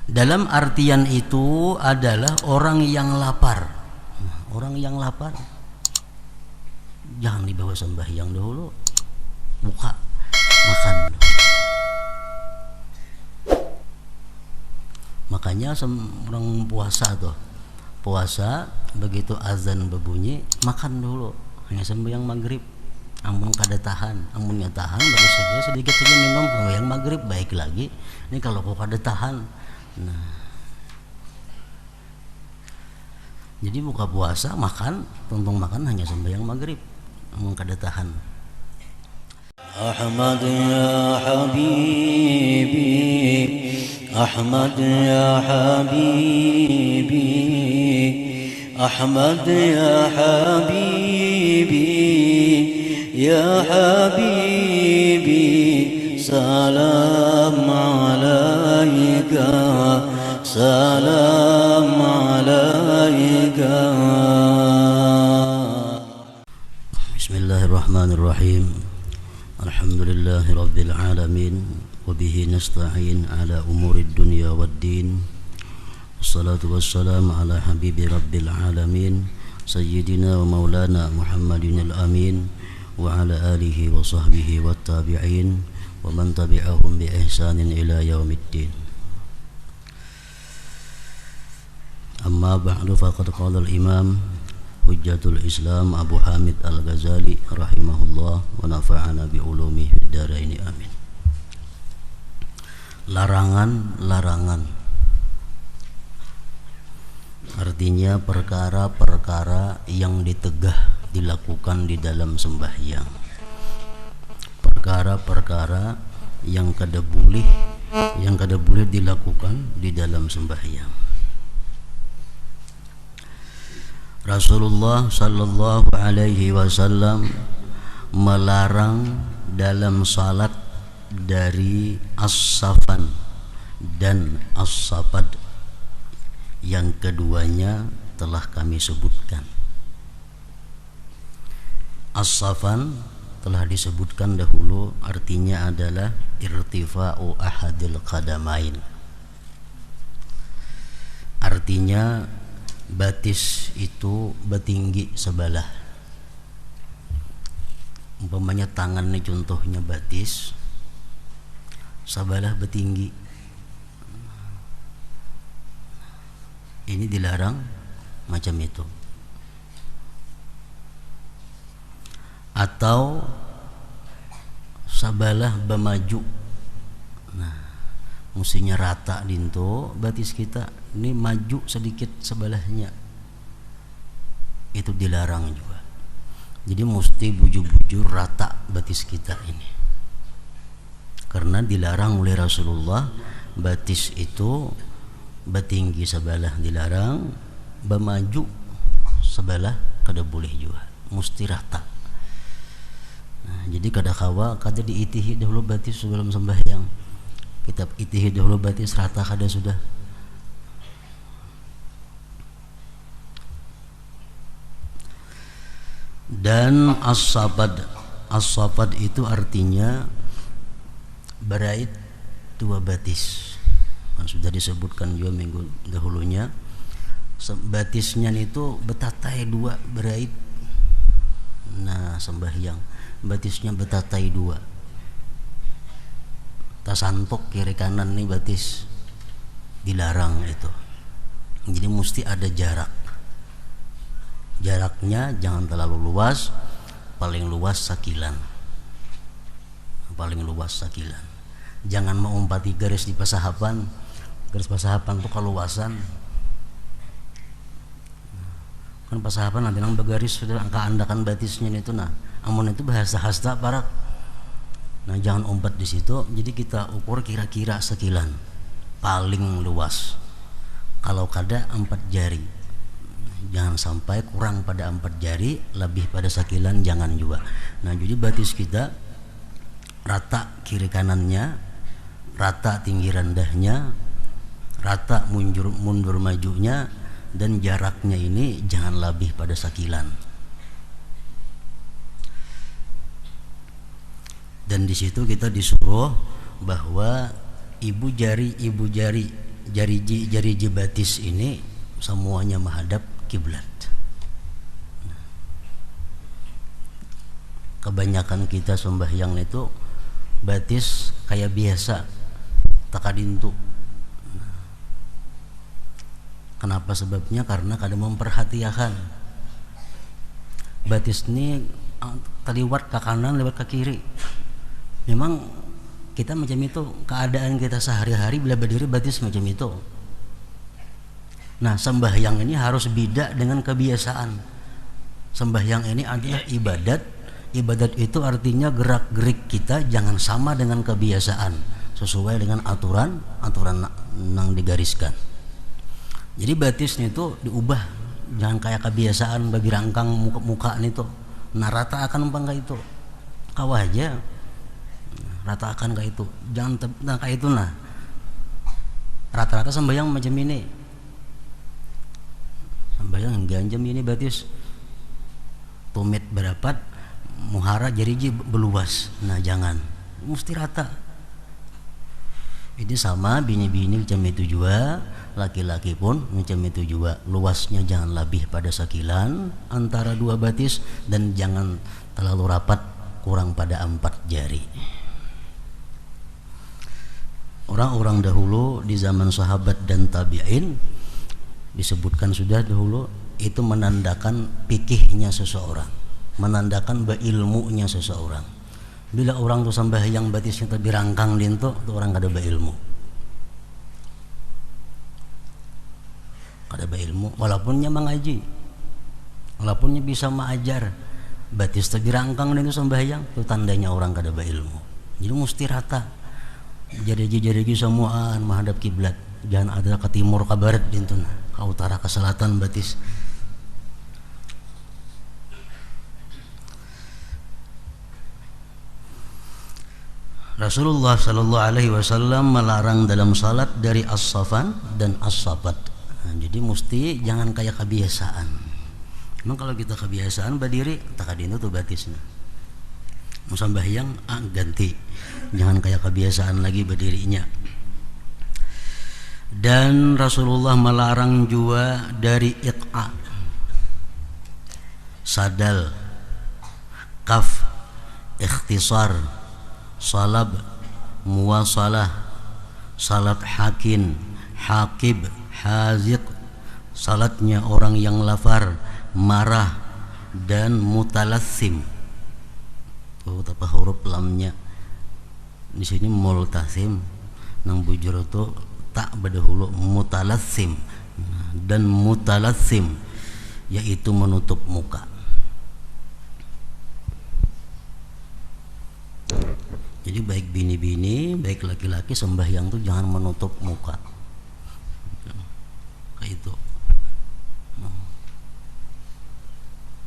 Dalam artian itu adalah orang yang lapar. Orang yang lapar jangan dibawa sembahyang dulu, buka makan. Makanya orang puasa tuh, puasa begitu azan berbunyi makan dulu, hanya sembahyang maghrib. Amun kada tahan, amunnya tahan baru saja sedikit saja minum sembahyang maghrib baik lagi. Ini kalau kau kada tahan, nah jadi buka puasa makan, tuntung makan hanya sembahyang maghrib, amun kada tahan. Ahmad ya habibi, Ahmad ya habibi, Ahmad ya habibi, ya habibi, salam alaika, salam alaika. Bismillahirrahmanirrahim. Alhamdulillahi rabbil alamin, wa bihi nasta'in ala umurid dunya waddin. Wassalatu wassalamu ala habibi rabbil alamin, sayyidina wa maulana Muhammadin al-amin, wa ala alihi wa sahbihi wa tabi'in wa man tabi'ahum bi ihsanin ila yaumiddin. Amma ba'du, faqad qala al-imam Hujjatul Islam Abu Hamid Al-Ghazali rahimahullah wa nafa'ana bi ulumihi fid dharain amin. Larangan-larangan artinya perkara-perkara yang ditegah dilakukan di dalam sembahyang, perkara-perkara yang kada boleh dilakukan di dalam sembahyang. Rasulullah sallallahu alaihi wasallam melarang dalam salat dari as-safan dan as-safad, yang keduanya telah kami sebutkan. As-safan telah disebutkan dahulu, artinya adalah irtifa'u ahadil qadamain, artinya batis itu bertinggi sebelah. Umpamanya tangan ini contohnya batis, sebelah bertinggi. Ini dilarang macam itu. Atau sebelah bermaju. Nah, mestinya rata dinto batis kita, ini maju sedikit sebelahnya, itu dilarang juga. Jadi mesti bujur-bujur rata batis kita ini, karena dilarang oleh Rasulullah. Batis itu bertinggi sebelah dilarang, bermaju sebelah kada boleh juga, mesti rata. Nah, jadi kada kawa kada diitihi dahulu batis sebelum sembahyang. Kita itihi dahulu batis rata kada sudah. Dan as-safad itu artinya berait dua batis, kan sudah disebutkan juga minggu dahulunya. Batisnya itu betatai dua berait. Nah, sembahyang batisnya betatai dua, tasantok kiri kanan nih batis, dilarang itu. Jadi mesti ada jarak. Jaraknya jangan terlalu luas, paling luas sakilan. Paling luas sakilan. Jangan mengumpati garis di pasahapan. Garis pasahapan itu keluasan. Kan pasahapan nanti nang bergaris sudah angka andakan batisnya itu. Nah, amun itu bahasa hasta parak. Nah, jangan umpat di situ. Jadi kita ukur kira-kira sekilan paling luas. Kalau kada 4 jari, jangan sampai kurang pada 4 jari, lebih pada sekilan jangan juga. Nah, jadi batis kita rata kiri kanannya, rata tinggi rendahnya, rata mundur majunya, dan jaraknya ini jangan lebih pada sekilan. Dan di situ kita disuruh bahwa ibu jari jari batis ini semuanya menghadap kiblat. Kebanyakan kita sembahyang itu batis kayak biasa takadintu. Kenapa sebabnya? Karena kada memperhatikan batis ini terliwat ke kanan, lewat ke kiri. Memang kita macam itu, keadaan kita sehari-hari bila berdiri batis macam itu. Nah, sembahyang ini harus beda dengan kebiasaan. Sembahyang ini adalah ibadat. Ibadat itu artinya gerak-gerik kita jangan sama dengan kebiasaan, sesuai dengan aturan yang digariskan. Jadi batisnya itu diubah, jangan kayak kebiasaan babi rangkang muka itu. Nah, rata akan apa enggak itu? Kau aja rata akan kayak itu. Jangan kayak itu nah. Rata-rata sembahyang macam ini. Sembahyang ganjam ini batis. Tumit berapat, muhara jariji beluas. Nah, jangan. Mesti rata. Ini sama bini-bini macam itu juga, laki-laki pun macam itu juga. Luasnya jangan lebih pada sekilan antara dua batis dan jangan terlalu rapat kurang pada 4 jari. Orang-orang dahulu di zaman sahabat dan tabi'in disebutkan sudah dahulu itu menandakan fikihnya seseorang, menandakan beilmunya seseorang. Bila orang tu sembahyang batisnya tapi rangkang lintu, tu orang kada beilmu. Kada beilmu walaupun nya mengaji. Walaupun nya bisa mengajar, batis tapi rangkang lintu sembahyang, tu tandanya orang kada beilmu. Jadi mesti rata. Jadi semuaan menghadap kiblat. Jangan ada ke timur ke barat lintu, ke utara ke selatan batis. Rasulullah sallallahu alaihi wasallam melarang dalam salat dari as-safan dan as-sabat. Nah, jadi mesti jangan kayak kebiasaan. Memang kalau kita kebiasaan berdiri takadino tuh batisnya. Mau sembahyang ganti. Jangan kayak kebiasaan lagi berdirinya. Dan Rasulullah melarang juga dari iqa, sadal, kaf, ikhtisar, salab, muwasalah, salat hakin, hakib, haziq, salatnya orang yang lapar, marah, dan mutalassim. Tuh apa huruf lamnya di sini multasim, nang bujur itu tak berdahulu mutalassim, dan mutalassim yaitu menutup muka. Jadi baik bini-bini, baik laki-laki sembahyang tuh jangan menutup muka. Kayak itu.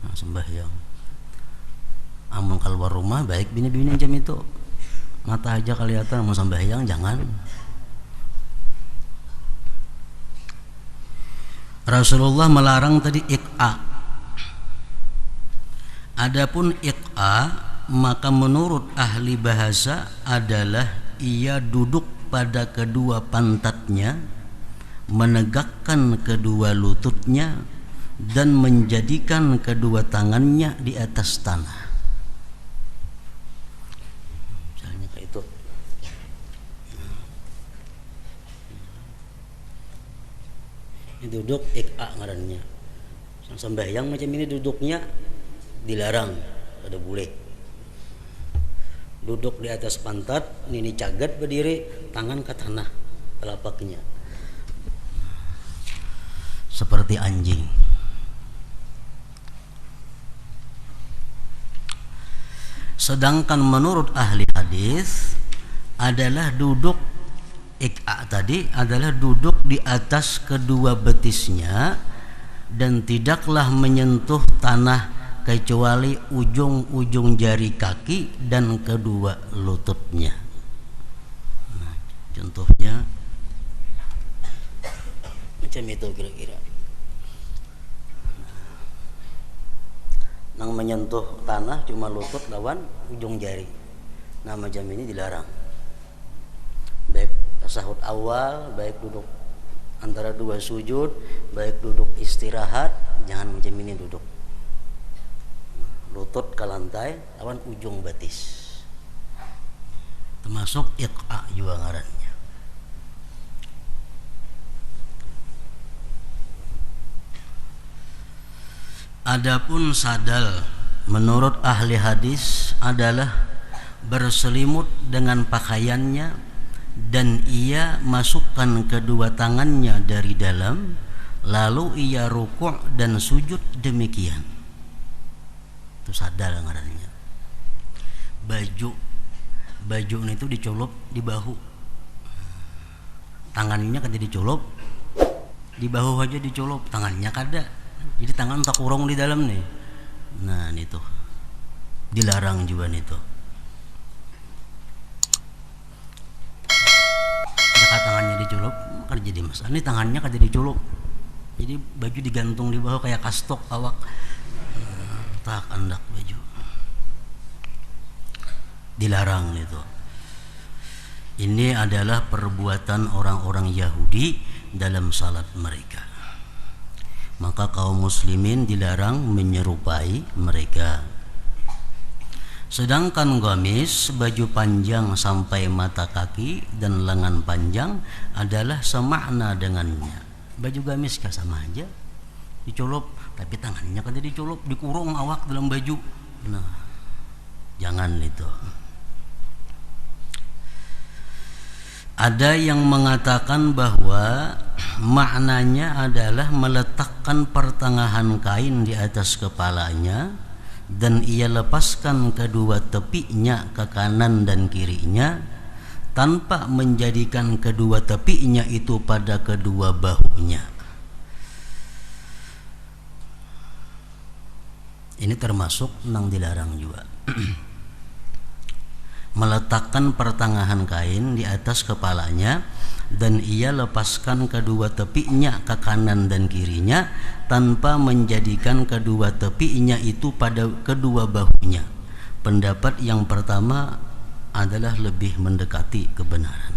Nah, sembahyang. Amun keluar rumah baik bini-bini jam itu. Mata aja kelihatan, mau sembahyang jangan. Rasulullah melarang tadi iqa. Adapun iqa maka menurut ahli bahasa adalah ia duduk pada kedua pantatnya, menegakkan kedua lututnya, dan menjadikan kedua tangannya di atas tanah. Misalnya kayak itu. Ini duduk iqa ngarannya. Sembahyang macam ini duduknya dilarang, ada boleh. Duduk di atas pantat, ini cagat berdiri, tangan ke tanah telapaknya seperti anjing. Sedangkan menurut ahli hadis adalah duduk iqa tadi adalah duduk di atas kedua betisnya dan tidaklah menyentuh tanah kecuali ujung-ujung jari kaki dan kedua lututnya. Nah, contohnya macam itu kira-kira. Nang menyentuh tanah cuma lutut lawan ujung jari. Nah, macam ini dilarang. Baik tasahud awal, baik duduk antara dua sujud, baik duduk istirahat, jangan macam ini duduk. Lutut ke lantai, lawan ujung betis. Termasuk iqa juga ngarannya. Adapun sadal menurut ahli hadis adalah berselimut dengan pakaiannya dan ia masukkan kedua tangannya dari dalam, lalu ia rukuk dan sujud demikian. Itu sadal ngarannya. Baju itu dicelup di bahu, tangannya kada dicelup di bahu aja, dicelup tangannya kada, jadi tangan tak kurung di dalam nih. Nah itu dilarang juga nih tuh. Tangannya dicelup kan jadi masalah. Ini tangannya kada dicelup, jadi baju digantung di bawah kayak kastok awak, tak andak baju, dilarang itu. Ini adalah perbuatan orang-orang Yahudi dalam salat mereka. Maka kaum muslimin dilarang menyerupai mereka. Sedangkan gamis, baju panjang sampai mata kaki dan lengan panjang adalah semakna dengannya. Baju gamis kan sama aja, dicelup, tapi tangannya kan dicelup, dikurung awak dalam baju. Nah, jangan itu. Ada yang mengatakan bahwa maknanya adalah meletakkan pertengahan kain di atas kepalanya dan ia lepaskan kedua tepinya ke kanan dan kirinya tanpa menjadikan kedua tepinya itu pada kedua bahunya. Ini termasuk nang dilarang juga. Meletakkan pertengahan kain di atas kepalanya dan ia lepaskan kedua tepinya ke kanan dan kirinya tanpa menjadikan kedua tepinya itu pada kedua bahunya. Pendapat yang pertama adalah lebih mendekati kebenaran.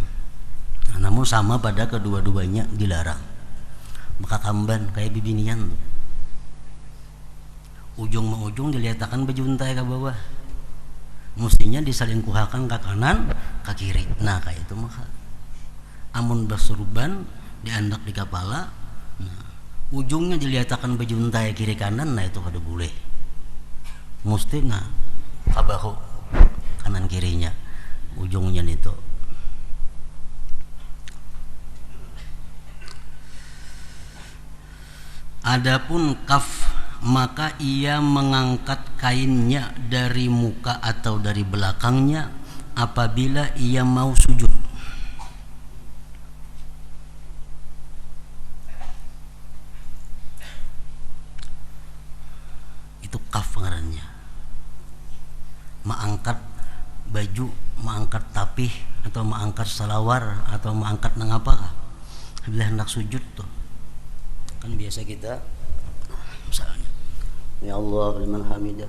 Nah, namun sama pada kedua-duanya dilarang. Maka kamban kayak bibinian tuh, ujung me ujung diletakkan baju untai ke bawah, mestinya diselingkuhakan ke kanan ke kiri. Nah kayak itu maka amun bersurban diandak di kepala, nah, ujungnya diletakkan baju untai kiri kanan, nah itu kada boleh, mesti nah ke bahu kanan kirinya ujungnya itu. Adapun kaf, maka ia mengangkat kainnya dari muka atau dari belakangnya apabila ia mau sujud. Itu kaf ngarannya. Mengangkat baju, mengangkat tapih, atau mengangkat salawar, atau mengangkat nang apa bila hendak sujud tuh. Kan biasa kita misalnya ya Allah liman hamidah,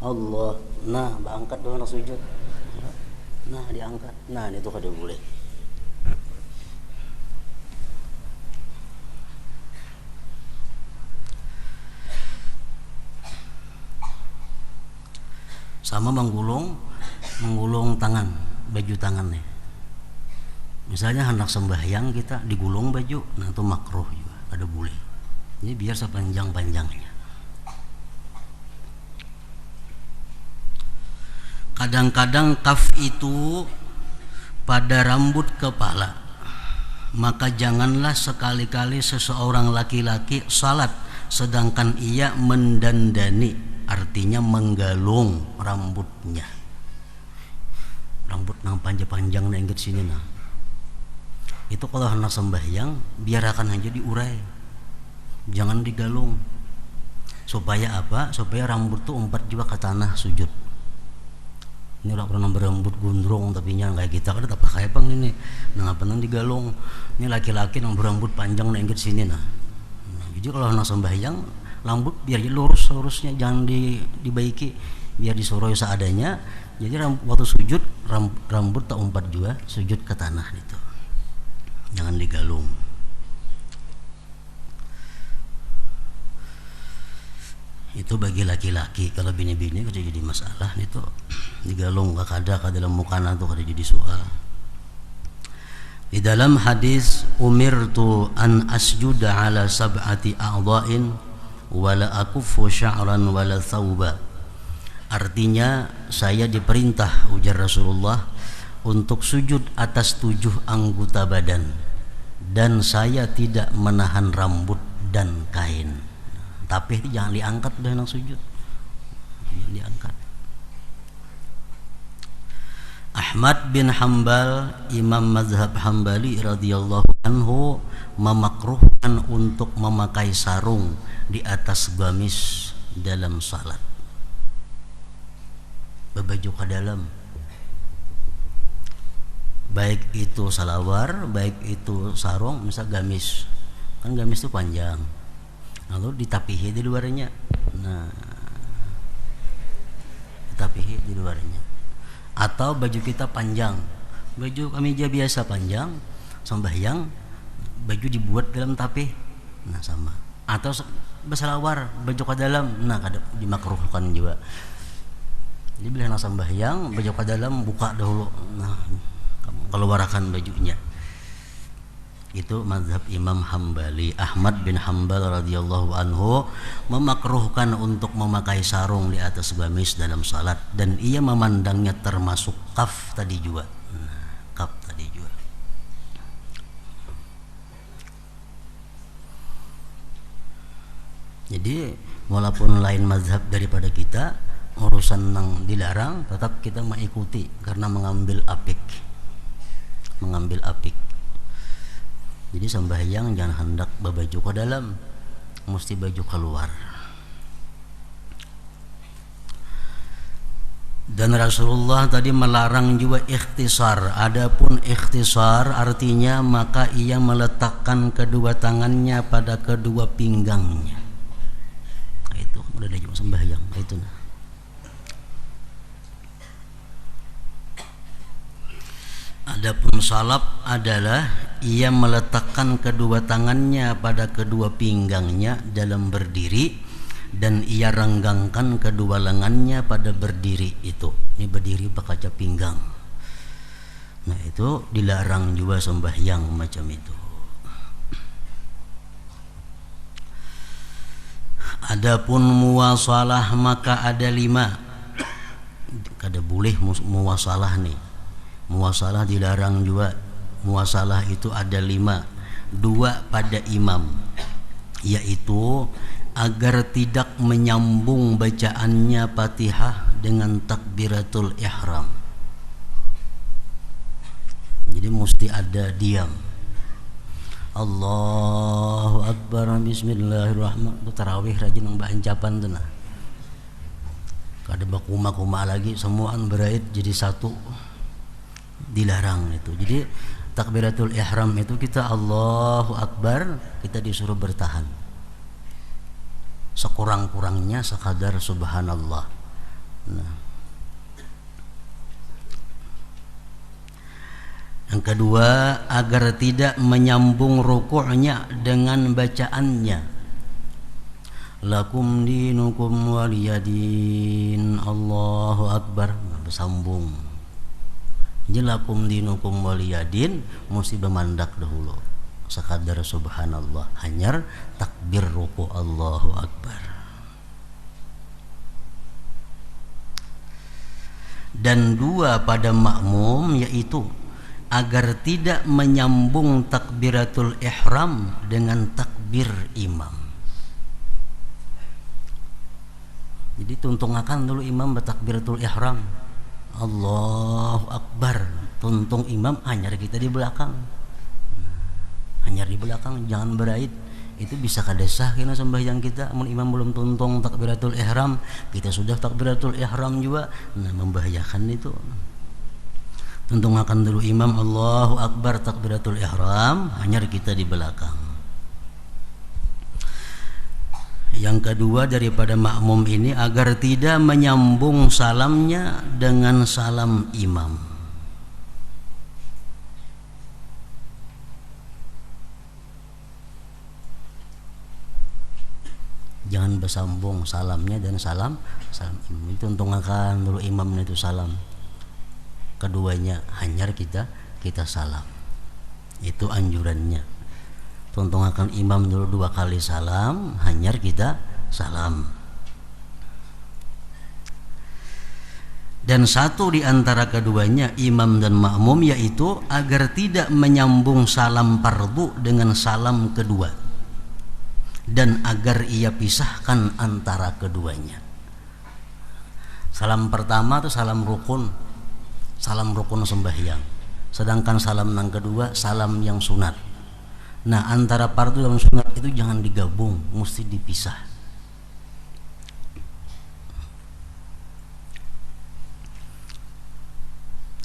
Allah, nah angkat dulu nak sujud, nah diangkat, nah itu kada boleh. Sama menggulung tangan, baju tangannya. Misalnya hendak sembahyang kita digulung baju, nah itu makruh juga, kada boleh. Ini biar sepanjang-panjangnya. Kadang-kadang kaf itu pada rambut kepala, maka janganlah sekali-kali seseorang laki-laki salat sedangkan ia mendandani, artinya menggalung rambutnya. Rambut nang panjang-panjang na inget sini nah. Itu kalau hendak sembahyang biarkan aja diurai, jangan digalung. Supaya apa? Supaya rambut tuh umpat juga ke tanah sujud. Ini orang pernah berambut gondrong tapi nya kayak kita kan apa kayak bang ini, nah apa nang digalung. Ini laki-laki yang berambut panjang na inget sini nah. Jadi kalau hendak sembahyang rambut biar lurus-lurusnya, jangan dibaiki, biar disoroi seadanya. Jadi waktu sujud rambut tak umpat juga sujud ke tanah itu, jangan digalung. Itu bagi laki-laki. Kalau bini-bini kada jadi masalah itu digalung kada dalam mukana tuh kada jadi soal. Di dalam hadis umirtu an asjuda ala sab'ati a'dha'in wala akuffu sya'ran wala thawba. Artinya saya diperintah, ujar Rasulullah, untuk sujud atas 7 anggota badan dan saya tidak menahan rambut dan kain. Tapi itu jangan diangkat udah nang sujud, jangan diangkat. Ahmad bin Hambal, imam mazhab Hambali radhiyallahu anhu, memakruhkan untuk memakai sarung di atas gamis dalam salat. Berbaju ke dalam, baik itu salawar, baik itu sarung, misal gamis, kan gamis itu panjang, lalu ditapihi di luarnya. Nah, ditapihi di luarnya. Atau baju kita panjang, baju kemeja biasa panjang, sembahyang, baju dibuat dalam tapih, nah sama. Atau bersalawar, baju ke dalam, nah kada dimakruhkan juga. Jadi bila nak sembahyang, baju ke dalam buka dahulu, nah keluarkan bajunya. Itu mazhab Imam Hambali. Ahmad bin Hambal radhiyallahu anhu memakruhkan untuk memakai sarung di atas gamis dalam salat, dan ia memandangnya termasuk kaf tadi juga. Kaf tadi juga. Jadi walaupun lain mazhab daripada kita, urusan yang dilarang tetap kita mengikuti karena mengambil apik. Jadi sembahyang jangan hendak berbaju ke dalam, mesti baju keluar. Dan Rasulullah tadi melarang juga ikhtisar. Adapun ikhtisar artinya maka ia meletakkan kedua tangannya pada kedua pinggangnya. Itu udah ada cuma sembahyang itu. Adapun salap adalah ia meletakkan kedua tangannya pada kedua pinggangnya dalam berdiri, dan ia renggangkan kedua lengannya pada berdiri itu. Ini berdiri berkaca pinggang. Nah itu dilarang juga sembahyang macam itu. Adapun muwasalah maka ada 5. Kada boleh muwasalah nih. Muwasalah dilarang juga. Muwasalah itu ada 5. 2 pada imam, yaitu agar tidak menyambung bacaannya Fatihah dengan takbiratul ihram. Jadi mesti ada diam. Allahu Akbar, bismillahirrahmanirrahim. Itu tarawih rajin ng bahancapan tu nah. Kada bakuma-kuma lagi, semuaan berait jadi satu. Dilarang itu. Jadi takbiratul ihram itu kita Allahu Akbar, kita disuruh bertahan. Sekurang-kurangnya sekadar subhanallah. Nah. Yang kedua, agar tidak menyambung rukuknya dengan bacaannya. Lakum dinukum waliyadin, Allahu Akbar, bersambung. Jadi lakum dinukum waliyadin mesti bermandak dahulu. Sekadar subhanallah, hanyar takbir ruku Allahu Akbar. Dan 2 pada makmum, yaitu agar tidak menyambung takbiratul ihram dengan takbir imam. Jadi tuntungakan dulu imam bertakbiratul ihram, Allahu Akbar, tuntung imam, hanyar kita di belakang. Hanyar di belakang, jangan berait. Itu bisa kadesah kena sembahyang kita. Amun imam belum tuntung takbiratul ihram, kita sudah takbiratul ihram juga, nah membahayakan itu. Tuntungakan dulu imam Allahu Akbar takbiratul ihram, hanyar kita di belakang. Yang kedua daripada makmum ini, agar tidak menyambung salamnya dengan salam imam. Jangan bersambung salamnya dan salam imam. Itu untungkan dulu imam itu salam. Keduanya hanyar kita salam. Itu anjurannya. Untungkan imam dulu 2 kali salam, hanyar kita salam. Dan satu di antara keduanya, imam dan makmum, yaitu agar tidak menyambung salam fardu dengan salam kedua, dan agar ia pisahkan antara keduanya. Salam pertama itu salam rukun sembahyang, sedangkan salam yang kedua salam yang sunat. Nah, antara fardu dan sunat itu jangan digabung, mesti dipisah.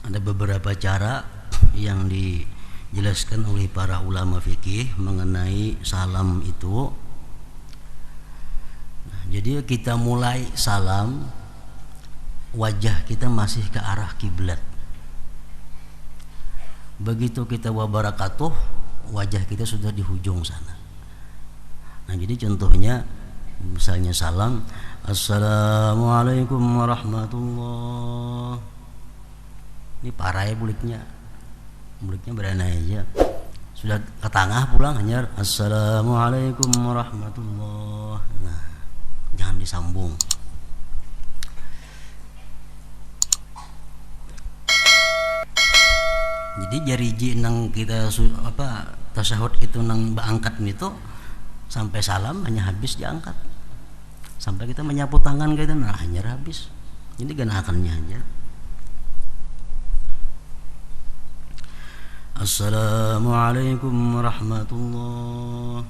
Ada beberapa cara yang dijelaskan oleh para ulama fikih mengenai salam itu. Nah, jadi kita mulai salam, wajah kita masih ke arah kiblat. Begitu kita wabarakatuh, wajah kita sudah di hujung sana. Nah, jadi contohnya misalnya salam, assalamualaikum warahmatullahi. Ini parah ya buliknya berana aja. Sudah ke tengah pulang hanya assalamualaikum warahmatullahi. Nah, jangan disambung. Jadi jari nang kita tasyahud itu nang angkat itu sampai salam hanya habis diangkat. Sampai kita menyapu tangan kita hanya habis. Ini ganakannya aja. Assalamualaikum warahmatullahi.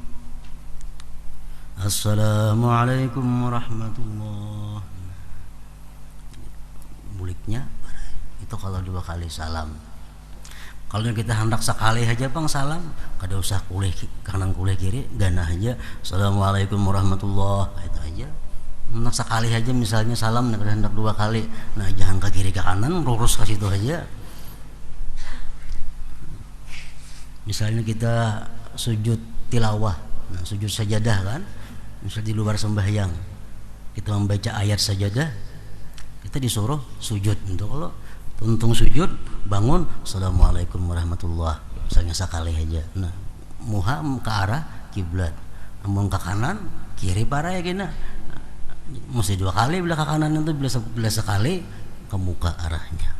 Assalamualaikum warahmatullahi. Buliknya itu kalau 2 kali salam. Kalau kita hendak sekali aja bang salam, kada usah kulih kanan kulih kiri, ganah aja assalamualaikum warahmatullahi, itu aja. Hendak sekali aja misalnya salam, hendak 2 kali, nah jangan ke kiri ke kanan, lurus ke situ aja. Misalnya kita sujud tilawah, nah, sujud sajadah kan, misalnya di luar sembahyang, kita membaca ayat sajadah, kita disuruh sujud. Untuk kalau tuntung sujud, bangun, assalamualaikum warahmatullahi, misalnya sekali aja. Nah, muha ke arah kiblat, namun ke kanan, kiri parah ya gini. Mesti 2 kali bila ke kanan itu, bila sekali ke muka arahnya.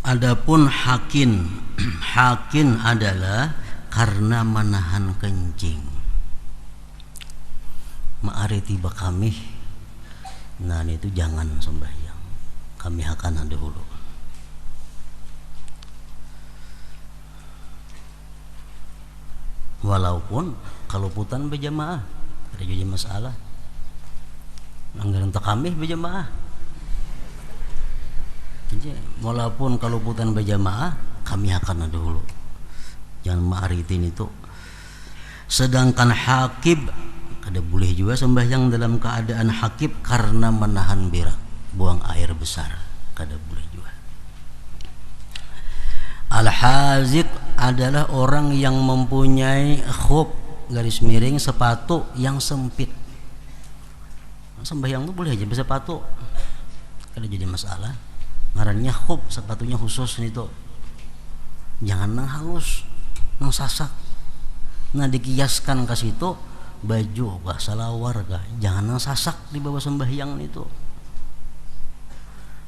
Adapun hakin adalah karena menahan kencing. Ma'ari tiba kami, nah itu jangan sembahyang, kami akan dahulu. Walaupun kalau putan berjamaah, ada jadi masalah. Anggaran tak kami berjamaah. Jadi, walaupun kalau putan berjamaah, kami akan dahulu. Jangan ma'aritin itu. Sedangkan hakib, kada boleh juga sembahyang dalam keadaan hakib karena menahan berak, buang air besar, kada boleh juga. Al-haziq adalah orang yang mempunyai khuf garis miring sepatu yang sempit. Sembahyang itu boleh aja bersepatu, kada jadi masalah. Ngarannya khuf, sepatunya khusus itu. Jangan nang halus, nang sasak. Nah dikiaskan ke situ, baju kah, salawar kah, jangan nang sasak di bawah sembahyang itu.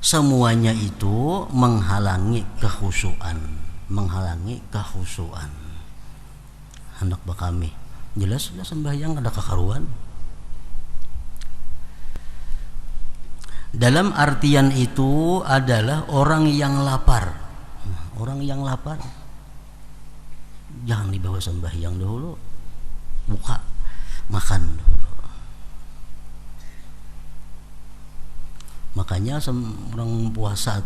Semuanya itu menghalangi kekhusyuan, hendak bakami. Jelas sudah sembahyang ada kekaruan. Dalam artian itu adalah orang yang lapar. Orang yang lapar jangan dibawa sembahyang dahulu, buka makan dulu. Makanya orang puasa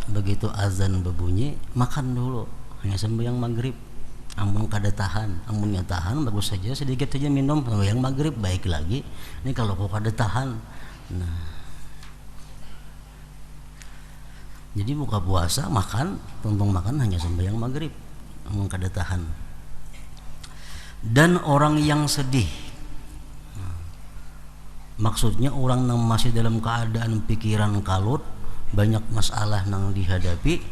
begitu azan berbunyi makan dulu, hanya sembahyang maghrib amun kada tahan, amunnya tahan bagus saja, sedikit saja minum yang maghrib baik lagi. Ini kalau kau kada tahan, nah jadi buka puasa makan, tuntung makan hanya sembahyang maghrib, amun kada tahan. Dan orang yang sedih, maksudnya orang yang masih dalam keadaan pikiran kalut, banyak masalah yang dihadapi,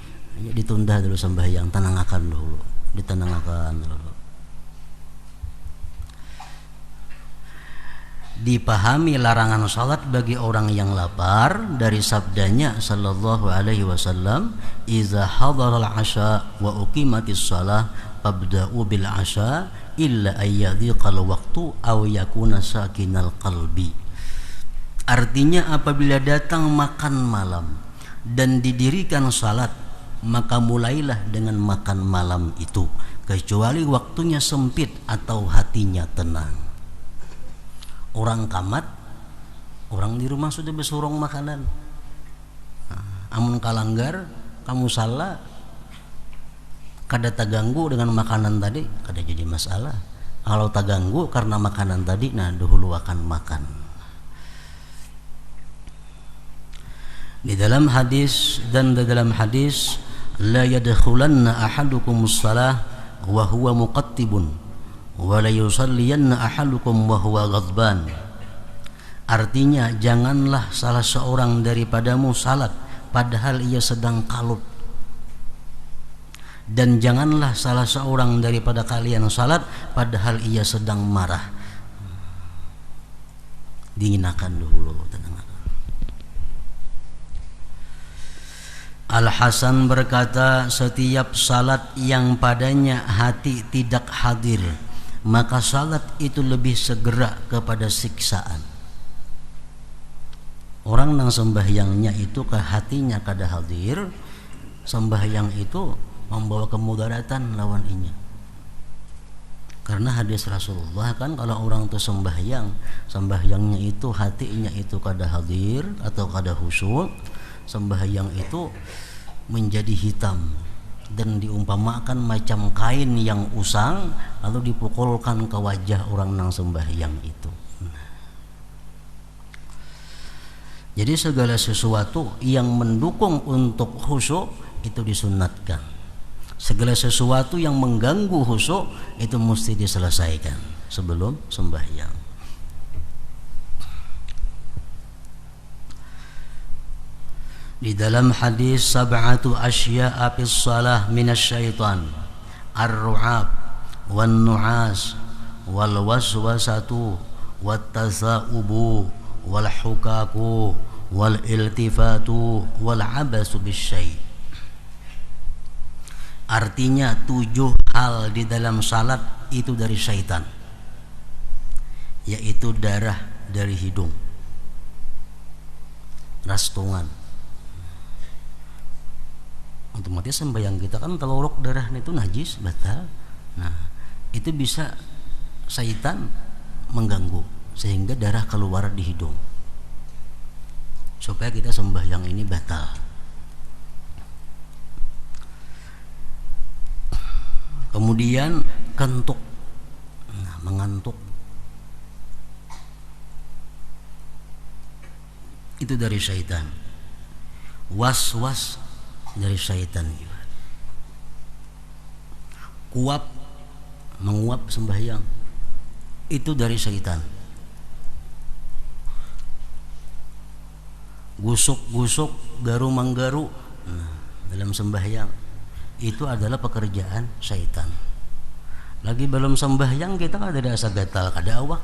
ditunda dulu sembahyang, tenangkan dulu, ditenangkan dulu. Dipahami larangan salat bagi orang yang lapar dari sabdanya sallallahu alaihi wasallam, "Idza hadaral 'asha wa uqimatis shalah fabda'u bil 'asha illa ayyadhiqal waqtu aw yakuna sakinal qalbi." Artinya apabila datang makan malam dan didirikan salat, maka mulailah dengan makan malam itu, kecuali waktunya sempit atau hatinya tenang. Orang kamat, orang di rumah sudah besurong makanan. Amun kalanggar, kamu salah, kada terganggu dengan makanan tadi, kada jadi masalah. Kalau terganggu karena makanan tadi, nah dahulu akan makan. Di dalam hadis la yadkhulanna ahadukumus salah wa huwa muqattibun wa la yusalliyanna ahadukum wa huwa ghadban. Artinya janganlah salah seorang daripadamu salat padahal ia sedang kalut, dan janganlah salah seorang daripada kalian salat padahal ia sedang marah. Dinginakan dulu, tenang. Al-Hasan berkata, setiap salat yang padanya hati tidak hadir, maka salat itu lebih segera kepada siksaan. Orang yang sembahyangnya itu ke hatinya kada hadir, sembahyang itu membawa kemudaratan lawan inya. Karena hadis Rasulullah kan, kalau orang itu sembahyangnya itu hatinya itu kada hadir atau kada khusyuk, sembahyang itu menjadi hitam dan diumpamakan macam kain yang usang lalu dipukulkan ke wajah orang nang sembahyang itu. Jadi segala sesuatu yang mendukung untuk khusyuk itu disunatkan. Segala sesuatu yang mengganggu khusyuk itu mesti diselesaikan sebelum sembahyang. Di dalam hadis, sab'atu asya'a fis shalah minasyaitan, ar-ru'ab wan nu'as wal waswasatu wat tasa'ubu wal hukaku wal iltifatu wal abasu bisyai'. Artinya 7 hal di dalam salat itu dari syaitan, yaitu darah dari hidung, rastungan. Otomatis sembahyang kita kan teluruk darah itu najis, batal. Nah, itu bisa syaitan mengganggu sehingga darah keluar di hidung, supaya kita sembahyang ini batal. Kemudian kentuk, nah, mengantuk, itu dari syaitan. Was-was dari syaitan juga. Kuap, menguap sembahyang, itu dari syaitan. Gusuk-gusuk, garu-manggaru, nah, dalam sembahyang itu adalah pekerjaan syaitan. Lagi belum sembahyang kita kan ada asa gatal, kada awak.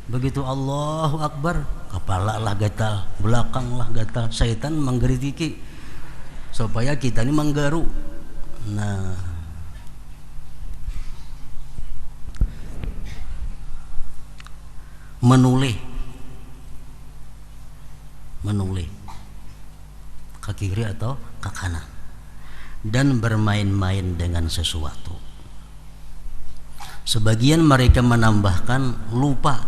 Begitu Allahu Akbar, kepala lah gatal, belakang lah gatal, syaitan menggeritiki supaya kita ini menggaru. Nah, menulih ke kiri atau ke kanan, dan bermain-main dengan sesuatu. Sebagian mereka menambahkan lupa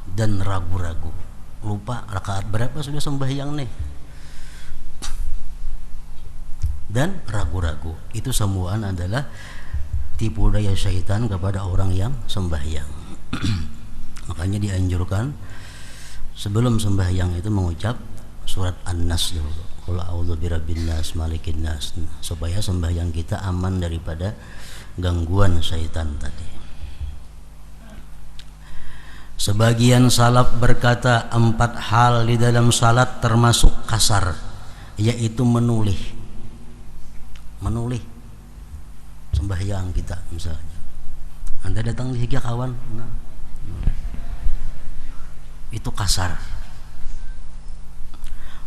dan ragu-ragu. Lupa rakaat berapa sudah sembahyang nih, dan ragu-ragu. Itu semua adalah tipu daya syaitan kepada orang yang sembahyang. Makanya dianjurkan sebelum sembahyang itu mengucap surat An-Nas dulu. Qul a'udzu birabbin nas, malikin nas, supaya sembahyang kita aman daripada gangguan syaitan tadi. Sebagian salaf berkata 4 hal di dalam salat termasuk kasar, yaitu menulih sembahyang kita. Misalnya Anda datang di higa kawan, itu kasar.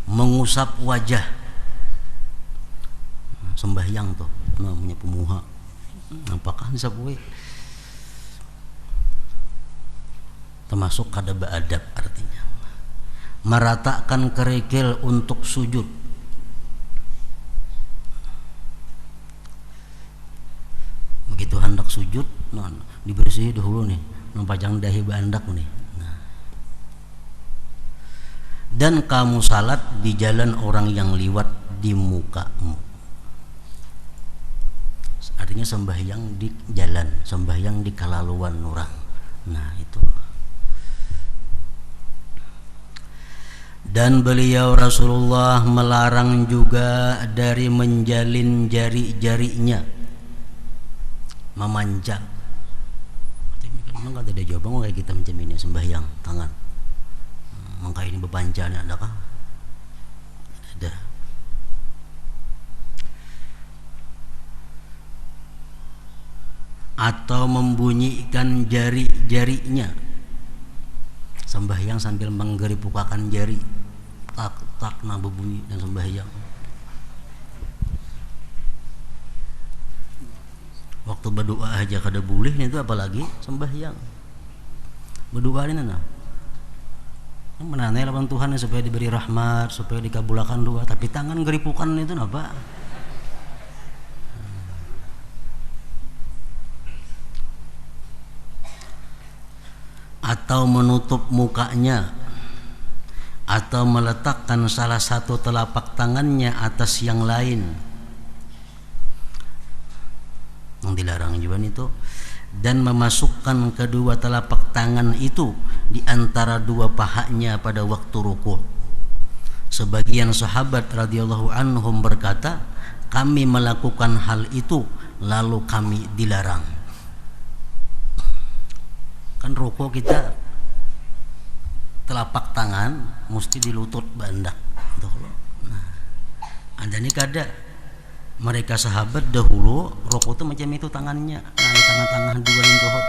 Mengusap wajah, sembahyang tuh namanya pemuha, apakah disapui? Termasuk kada beadab artinya. Meratakan kerikil untuk sujud, begitu hendak sujud, dibersih dahulu nih, nampajang dahi bandak nih. Dan kamu salat di jalan orang yang liwat di mukamu. Artinya sembahyang di jalan, sembahyang di kalaluan orang. Nah itu. Dan beliau Rasulullah melarang juga dari menjalin jari-jarinya, memanjang. Memang ada jawaban kayak kita macam ini sembahyang tangan. Maka ini bepanjangnya adakah? Ada. Atau membunyikan jari-jarinya, sembahyang sambil menggeripukakan jari, tak nah berbunyi dan sembahyang. Waktu berdoa aja kada boleh, itu apalagi sembahyang. Berdoa ini nah menanai lawan Tuhan supaya diberi rahmat, supaya dikabulkan doa, tapi tangan geripukan itu apa? Atau menutup mukanya, atau meletakkan salah satu telapak tangannya atas yang lain, yang dilarang juga itu. Dan memasukkan kedua telapak tangan itu di antara dua pahanya pada waktu rukuk. Sebagian sahabat radhiyallahu anhum berkata, kami melakukan hal itu lalu kami dilarang. Kan rukuk kita telapak tangan mesti di lutut bandak. Nah, Anda ini kada. Mereka sahabat dahulu rokok itu macam itu tangannya, di tangan-tangan dua lintohot.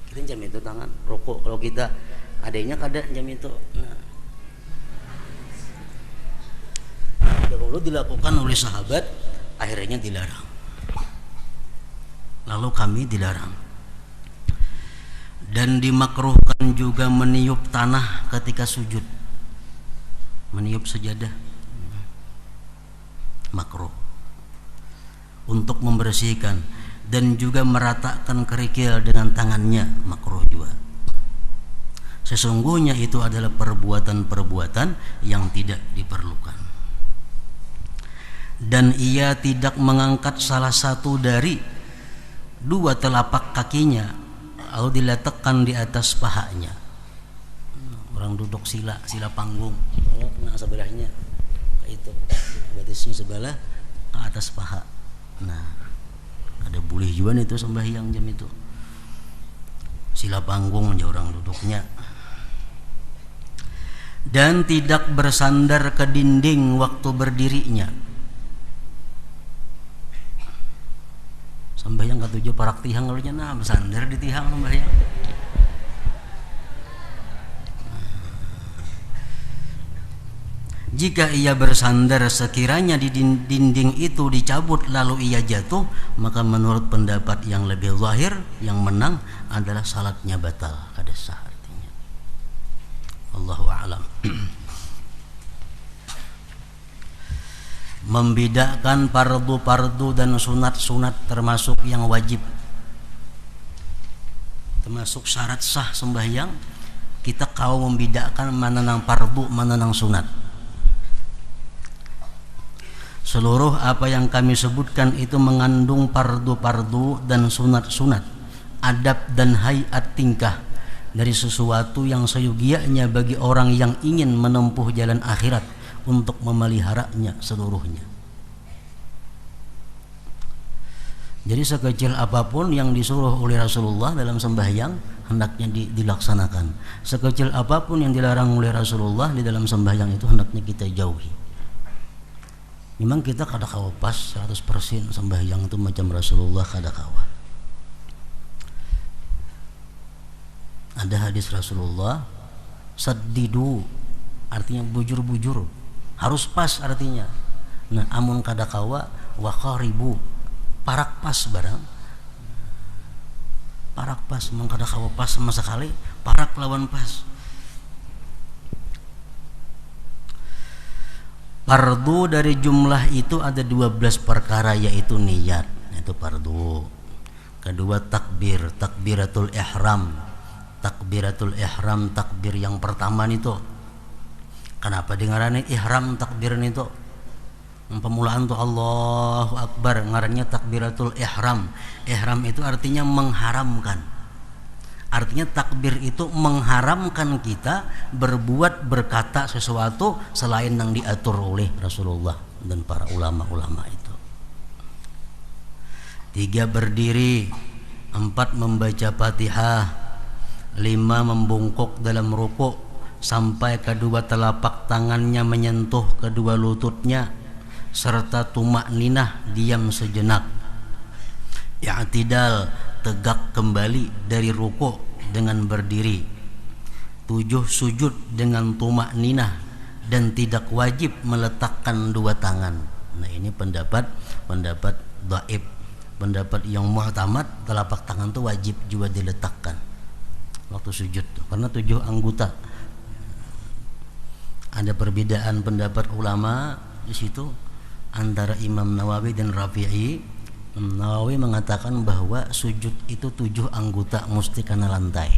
Kita jam itu tangan rokok. Kalau kita adanya kada jam itu. Dahulu dilakukan oleh sahabat, akhirnya dilarang. Lalu kami dilarang. Dan dimakruhkan juga meniup tanah ketika sujud. Meniup sejadah makruh untuk membersihkan, dan juga meratakan kerikil dengan tangannya makruh juga. Sesungguhnya itu adalah perbuatan-perbuatan yang tidak diperlukan. Dan ia tidak mengangkat salah satu dari dua telapak kakinya lalu diletakkan di atas pahanya. Orang duduk sila panggung, nah sebelahnya itu batisnya sebelah ke atas paha. Nah ada boleh juga itu sembahyang jam itu sila panggung aja orang duduknya. Dan tidak bersandar ke dinding waktu berdirinya. Sembahyang katujuh parak tihang lalunya, nah bersandar di tihang sembahyang. Jika ia bersandar sekiranya di dinding itu dicabut lalu ia jatuh, maka menurut pendapat yang lebih zahir, yang menang adalah salatnya batal, kada sah artinya. Allahu a'lam. Membedakan fardu-fardu dan sunat-sunat termasuk yang wajib, termasuk syarat sah sembahyang. Kita kau membedakan mana nang fardu, mana nang sunat. Seluruh apa yang kami sebutkan itu mengandung pardu-pardu dan sunat-sunat, adab dan hayat tingkah dari sesuatu yang seyogianya bagi orang yang ingin menempuh jalan akhirat untuk memeliharanya seluruhnya. Jadi sekecil apapun yang disuruh oleh Rasulullah dalam sembahyang hendaknya dilaksanakan. Sekecil apapun yang dilarang oleh Rasulullah di dalam sembahyang itu hendaknya kita jauhi. Memang kita kada kawa pas 100% sembahyang itu macam Rasulullah, kada kawa. Ada hadis Rasulullah, saddidu, artinya bujur-bujur, harus pas artinya. Nah, amun kada kawa wa qaribu, parak pas barang. Parak pas, memang kada kawa pas sama sekali, parak lawan pas. Fardu dari jumlah itu ada 12 perkara, yaitu niat, itu fardu. Kedua takbir, takbiratul ihram. Takbiratul ihram, takbir yang pertama itu. Kenapa dengarannya ihram takbir itu? Pemulaan tuh Allahu Akbar, ngarannya takbiratul ihram. Ihram itu artinya mengharamkan. Artinya takbir itu mengharamkan kita berbuat, berkata sesuatu selain yang diatur oleh Rasulullah dan para ulama-ulama itu. 3 berdiri, 4 membaca Fatihah, 5 membungkuk dalam rukuk sampai kedua telapak tangannya menyentuh kedua lututnya, serta tumakninah, diam sejenak. I'tidal, tegak kembali dari rukuk dengan berdiri. 7 sujud dengan tumakninah dan tidak wajib meletakkan 2 tangan. Nah, ini pendapat dhaif. Pendapat yang mu'tamad, telapak tangan itu wajib juga diletakkan waktu sujud karena 7 anggota. Ada perbedaan pendapat ulama di situ antara Imam Nawawi dan Rafi'i. Nawawi mengatakan bahwa sujud itu 7 anggota mesti kena lantai.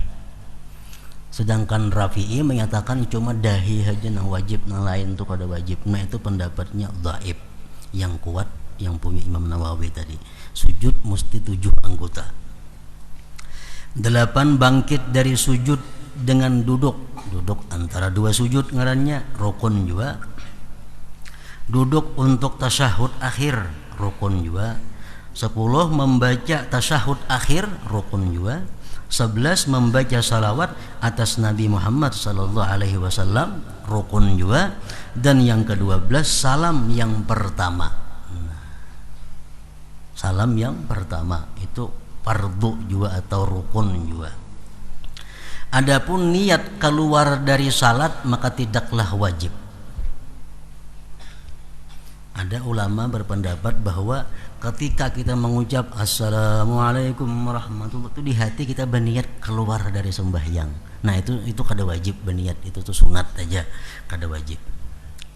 Sedangkan Rafi'i menyatakan cuma dahi saja yang wajib, yang lain itu kada wajib. Nah, itu pendapatnya dhaif. Yang kuat yang punya Imam Nawawi tadi, sujud mesti 7 anggota. 8 bangkit dari sujud dengan duduk. Duduk antara 2 sujud ngarannya rukun juga. Duduk untuk tasyahud akhir rukun juga. 10 membaca tasyahud akhir rukun juga. 11 membaca salawat atas Nabi Muhammad sallallahu alaihi wasallam rukun juga. Dan yang ke-12 salam yang pertama. Salam yang pertama itu fardu juga atau rukun juga. Adapun niat keluar dari salat maka tidaklah wajib. Ada ulama berpendapat bahwa ketika kita mengucap Assalamualaikum warahmatullahi wabarakatuh, di hati kita berniat keluar dari sembahyang. Nah, itu kada wajib berniat, itu tuh sunat aja, kada wajib.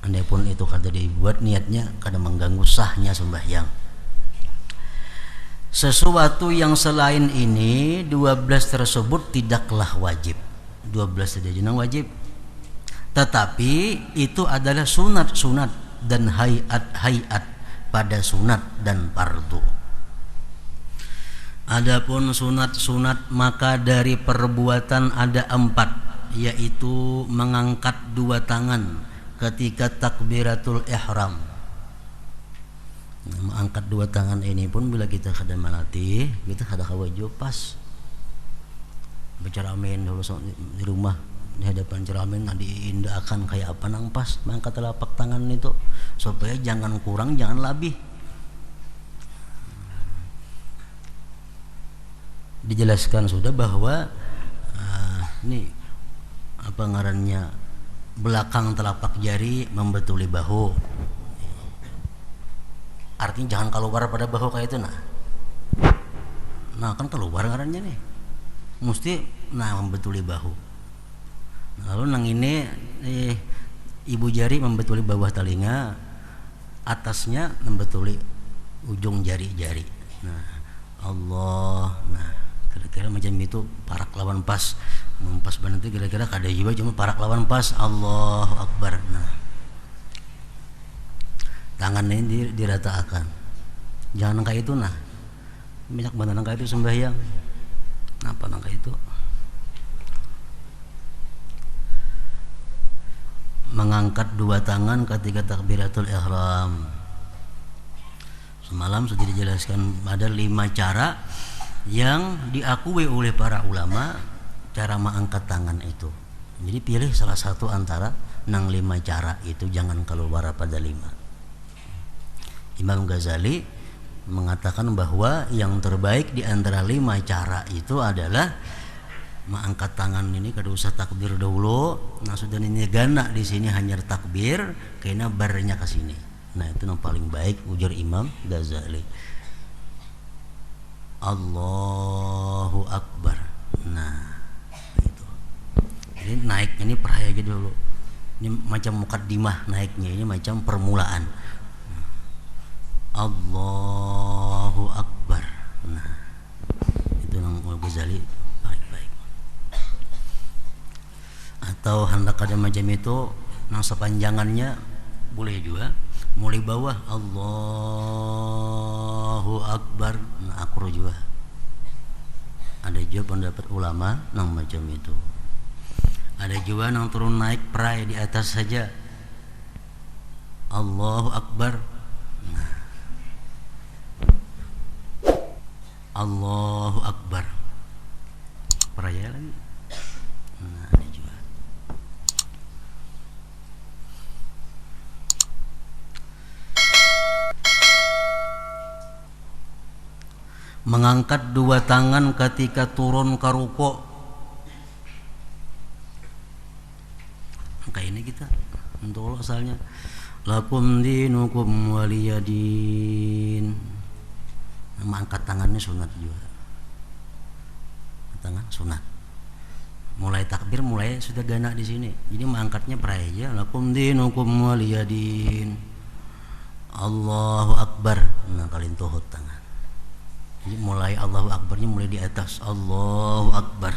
Andai-pun itu kada dibuat niatnya, kada mengganggu sahnya sembahyang. Sesuatu yang selain ini 12 tersebut tidaklah wajib. 12 saja yang wajib. Tetapi itu adalah sunat-sunat dan hayat-hayat pada sunat dan fardu. Adapun sunat-sunat maka dari perbuatan ada 4, yaitu mengangkat 2 tangan ketika takbiratul ihram. Mengangkat 2 tangan ini pun bila kita kada melatih, kita kada kawaju pas. Berceramain dulu di rumah, di hadapan cermin diindahkan kayak apa nang pas mengangkat telapak tangan itu supaya jangan kurang, jangan lebih. Dijelaskan sudah bahwa ini apa ngarannya, belakang telapak jari membetuli bahu. Artinya jangan keluar pada bahu kayak itu nah kan keluar ngarannya nih, mesti membetuli bahu. Lalu nang ini ibu jari membetuli bawah telinga, atasnya membetuli ujung jari-jari. Nah, Allah, kira-kira macam itu parak lawan pas. Mempas benar itu kira-kira kada juga, cuma parak lawan pas. Allahu Akbar. tangan ini diratakan. Jangan nangka itu nah. Banyak banget nangka itu sembahyang. Apa nangka itu? Mengangkat dua tangan ketika takbiratul ihram. Semalam sudah dijelaskan ada 5 cara yang diakui oleh para ulama cara mengangkat tangan itu. Jadi pilih salah satu antara 5 cara itu, jangan keluar pada 5. Imam Ghazali mengatakan bahwa yang terbaik di antara 5 cara itu adalah mengangkat tangan ini kada usah takbir dahulu. Nah sudah ini gana di sini hanya takbir karena barnya ke sini. Nah itu yang paling baik ujar Imam Ghazali. Allahu Akbar. Nah itu. Jadi naik ini peraya aja dulu. Ini macam mukaddimah naiknya, ini macam permulaan. Allahu Akbar. Nah itu yang Imam Ghazali baik-baik. Atau hendak ada macam itu, nang sepanjangannya boleh juga. Mulai bawah Allahu Akbar, nah akro juga. Ada juga pendapat ulama nang macam itu. Ada juga nang turun naik perai di atas saja. Allahu Akbar. Nah. Allahu Akbar. Peraya lagi. Nah, ada juga. Mengangkat dua tangan ketika turun ke rukuk. Kayak ini kita untuk asalnya lakum dinukum waliyadin. Mengangkat tangannya sunat juga. Tangan sunat. Mulai takbir mulai sudah gana di sini. Jadi mengangkatnya perai aja. Lakum dinukum waliyadin. Allahu Akbar. Nah kalian tuhut tangan. Jadi mulai Allahu Akbarnya mulai di atas. Allahu Akbar.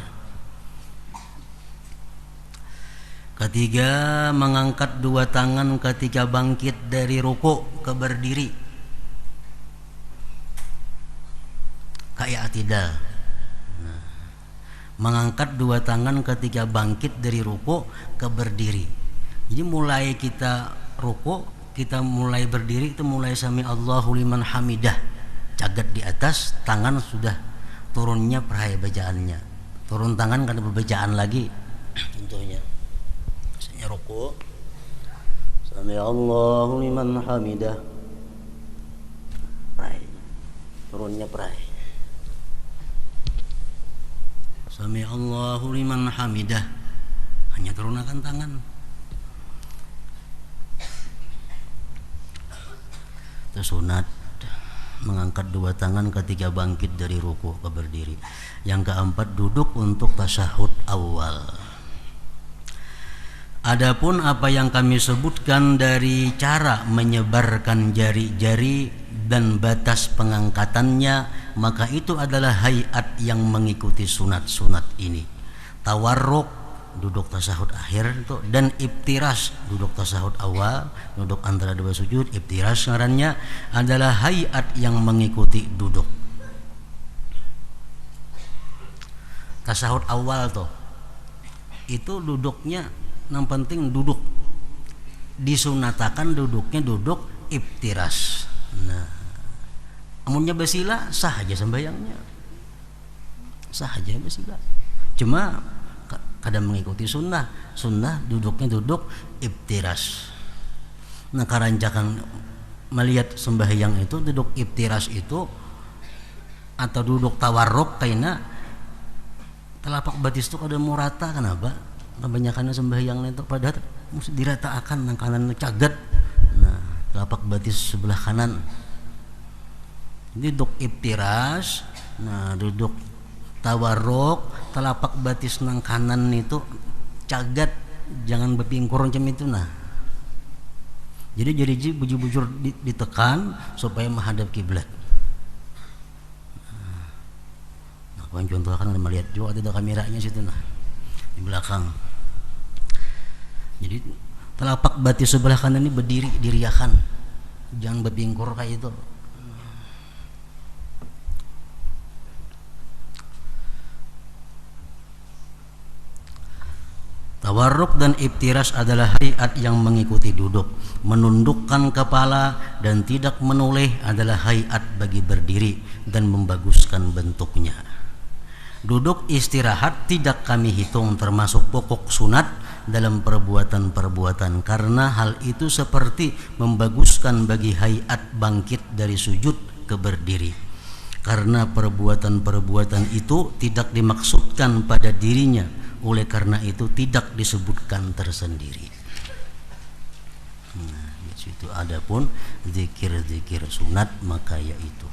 Ketiga, mengangkat dua tangan ketika bangkit dari rukuk ke berdiri. Kayak atidal. Nah, mengangkat dua tangan ketika bangkit dari rukuk ke berdiri. Jadi mulai kita rukuk, kita mulai berdiri itu mulai sami Allahu liman hamidah. Cagat di atas, tangan sudah turunnya peraya bacaannya. Turun tangan kan berbacaan lagi. Contohnya misalnya rukuk sami Allahu liman hamidah, peraya, turunnya peraya. Sami Allahu liman hamidah, hanya turunkan tangan. Itu sunat. Mengangkat dua tangan ketika bangkit dari ruku ke berdiri. Yang keempat, duduk untuk tasyahud awal. Adapun apa yang kami sebutkan dari cara menyebarkan jari-jari dan batas pengangkatannya, maka itu adalah hayat yang mengikuti sunat-sunat ini. Tawarruk, duduk tasyahud akhir itu, dan ibtiras, duduk tasyahud awal, duduk antara dua sujud. Ibtiras ngarannya adalah hayat yang mengikuti duduk. Tasyahud awal tuh itu duduknya yang penting duduk, disunatakan duduknya duduk ibtiras. Nah, amunnya basila sah aja sembahyangnya, sah aja basila. Cuma kadang mengikuti sunnah duduknya duduk ibtiras. Nah karancakan melihat sembahyang itu duduk ibtiras itu atau duduk tawarruk kaina telapak batis itu kada mau rata. Kenapa? Kebanyakan sembahyang itu padahal mesti diratakan nang kanan cagat. Nah telapak batis sebelah kanan duduk ibtiras. Nah duduk tawarruk telapak batis nang kanan itu cagat, jangan berpingkur macam itu. Nah jadi bujur-bujur ditekan supaya menghadap kiblat. Nah kawan contoh kan melihat juga ada kameranya situ nah di belakang. Jadi telapak batis sebelah kanan ini berdiri diriakan. jangan bebingkur kayak itu. Tawarruk dan iftirash adalah hayat yang mengikuti duduk. Menundukkan kepala dan tidak menoleh adalah hayat bagi berdiri dan membaguskan bentuknya. Duduk istirahat tidak kami hitung termasuk pokok sunat dalam perbuatan-perbuatan, karena hal itu seperti membaguskan bagi hayat bangkit dari sujud ke berdiri. Karena perbuatan-perbuatan itu tidak dimaksudkan pada dirinya, oleh karena itu tidak disebutkan tersendiri. Nah, itu adapun zikir-zikir sunat maka yaitu